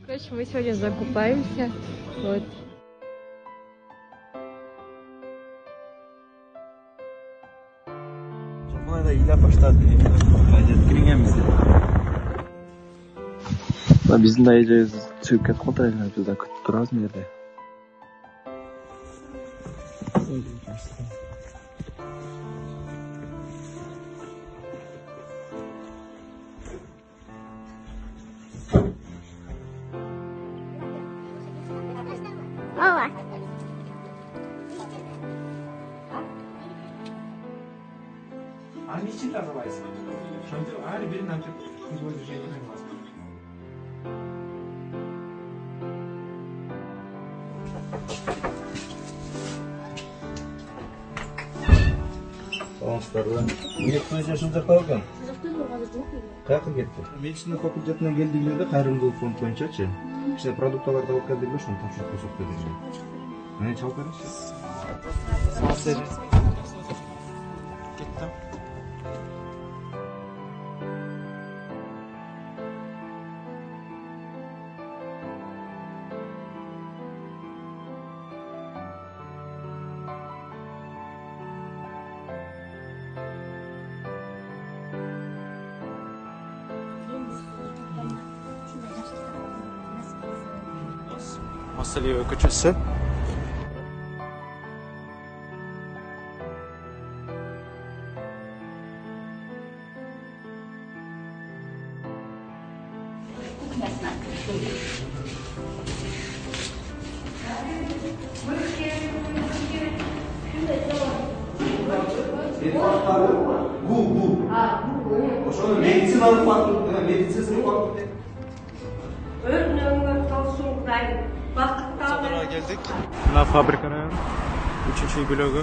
Короче, мы сегодня закупаемся. Вот. Жапонияда ыйлап баштады. Киргенбиз. Биздин да эжебиз чыгып кетип калды, биз да күтүп турабыз мына жерде. Ооба. Они ничего называются. Али бир нам движение называется. Саламатсыздар. Университет жашында калган. Каяка кетти? Медицина факультетине келдигинде кайрымдуулук фонд боюнчачы. Кичине продукталарды алып келдик эле, ошону тапшырып койсок дедик. Мени чалып бериши. Кетти. Массалиева көчөсү. Bu. Ошону медициналык факультет, медицинский факультет. Садырга келдик. Мына фабрика району 3-бөлөгү.